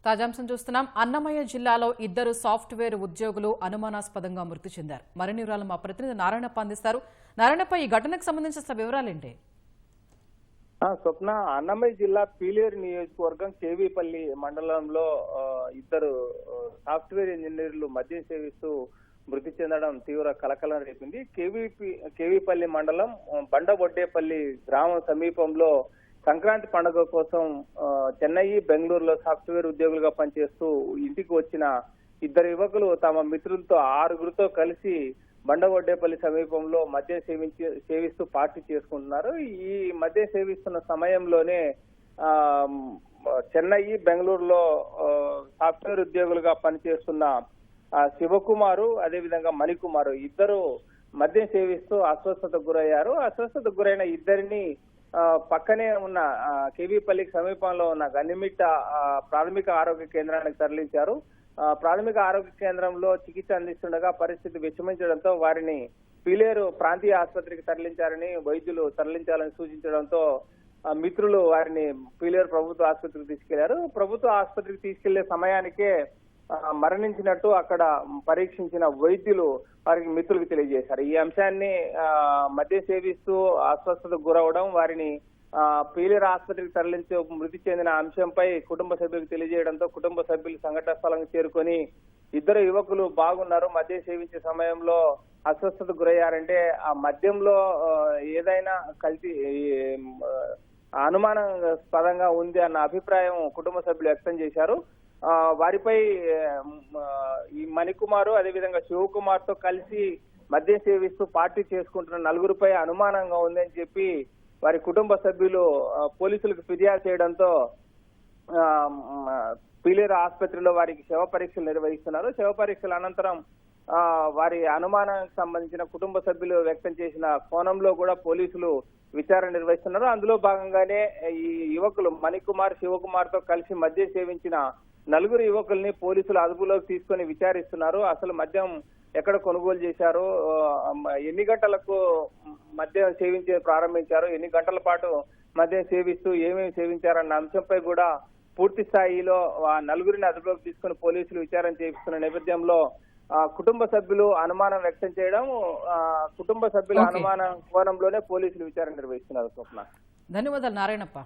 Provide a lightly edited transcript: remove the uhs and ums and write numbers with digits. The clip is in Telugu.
తాజాంశం చూస్తున్నాం. అన్నమయ్య జిల్లాలో ఇద్దరు సాఫ్ట్వేర్ ఉద్యోగులు అనుమానాస్పదంగా మృతి చెందారు. మరిన్ని వివరాలు మా ప్రతినిధి నారాయణప్ప అందిస్తారు. నారాయణప్ప, ఈ ఘటనకు సంబంధించిన వివరాలేంటి? స్వప్న, అన్నమయ్య జిల్లా పీలేరు నియోజకవర్గం కేవీపల్లి మండలంలో ఇద్దరు సాఫ్ట్వేర్ ఇంజనీర్లు మద్యం సేవిస్తూ మృతి చెందడం తీవ్ర కలకలం రేపింది. కేవీపల్లి మండలం బండబొడ్డేపల్లి గ్రామం సమీపంలో సంక్రాంతి పండుగ కోసం చెన్నై, బెంగళూరులో సాఫ్ట్వేర్ ఉద్యోగులుగా పనిచేస్తూ ఇంటికి వచ్చిన ఇద్దరు యువకులు తమ మిత్రులతో 6గురితో కలిసి బండబొడ్డేపల్లి సమీపంలో మద్యం సేవిస్తూ పార్టీ చేసుకుంటున్నారు. ఈ మద్యం సేవిస్తున్న సమయంలోనే చెన్నై, బెంగళూరులో సాఫ్ట్వేర్ ఉద్యోగులుగా పనిచేస్తున్న శివకుమారు, అదేవిధంగా మణికుమారు ఇద్దరు మద్యం సేవిస్తూ అస్వస్థతకు గురయ్యారు. అస్వస్థతకు గురైన ఇద్దరిని పక్కనే ఉన్న కేవీపల్లికి సమీపంలో ఉన్న గన్నిమిట్ట ప్రాథమిక ఆరోగ్య కేంద్రానికి తరలించారు. ప్రాథమిక ఆరోగ్య కేంద్రంలో చికిత్స అందిస్తుండగా పరిస్థితి విషమించడంతో వారిని పీలేరు ప్రాంతీయ ఆసుపత్రికి తరలించాలని సూచించడంతో మిత్రులు వారిని పీలేరు ప్రభుత్వ ఆసుపత్రికి తీసుకెళ్లారు. ప్రభుత్వ ఆసుపత్రికి తీసుకెళ్లే సమయానికే మరణించినట్టు అక్కడ పరీక్షించిన వైద్యులు వారికి మిత్రులకు తెలియజేశారు. ఈ అంశాన్ని మద్యం సేవిస్తూ అస్వస్థతకు గురవడం, వారిని పీలేరు ఆసుపత్రికి తరలించి మృతి చెందిన అంశంపై కుటుంబ సభ్యులకు తెలియజేయడంతో కుటుంబ సభ్యులు సంఘటన స్థలానికి చేరుకొని ఇద్దరు యువకులు బాగున్నారు, మద్యం సేవించే సమయంలో అస్వస్థతకు గురయ్యారంటే ఆ మద్యంలో ఏదైనా కల్తీ అనుమానాస్పదంగా ఉంది అన్న అభిప్రాయం కుటుంబ సభ్యులు వ్యక్తం చేశారు. వారిపై ఈ మణికుమారు, అదేవిధంగా శివకుమార్ తో కలిసి మద్యం సేవిస్తూ పార్టీ చేసుకుంటున్న నలుగురిపై అనుమానంగా ఉందని చెప్పి వారి కుటుంబ సభ్యులు పోలీసులకు ఫిర్యాదు చేయడంతో పీలేరు ఆసుపత్రిలో వారికి శవ పరీక్షలు నిర్వహిస్తున్నారు. శవ పరీక్షల అనంతరం వారి అనుమానానికి సంబంధించిన కుటుంబ సభ్యులు వ్యక్తం చేసిన కోణంలో కూడా పోలీసులు విచారణ నిర్వహిస్తున్నారు. అందులో భాగంగానే ఈ యువకులు మణికుమార్, శివకుమార్ తో కలిసి మద్యం సేవించిన నలుగురు యువకుల్ని పోలీసులు అదుపులోకి తీసుకొని విచారిస్తున్నారు. అసలు మద్యం ఎక్కడ కొనుగోలు చేశారు, ఎన్ని గంటలకు మద్యం ప్రారంభించారు, ఎన్ని గంటల పాటు మద్యం సేవిస్తూ ఏమేమి సేవించారన్న అంశంపై కూడా పూర్తి స్థాయిలో నలుగురిని అదుపులోకి తీసుకుని పోలీసులు విచారణ చేయిస్తున్న నేపథ్యంలో కుటుంబ సభ్యులు అనుమానం వ్యక్తం చేయడం, కుటుంబ సభ్యుల అనుమానం కోణంలోనే పోలీసులు విచారణ నిర్వహిస్తున్నారు. స్వప్న, ధన్యవాదాలు నారాయణప్ప.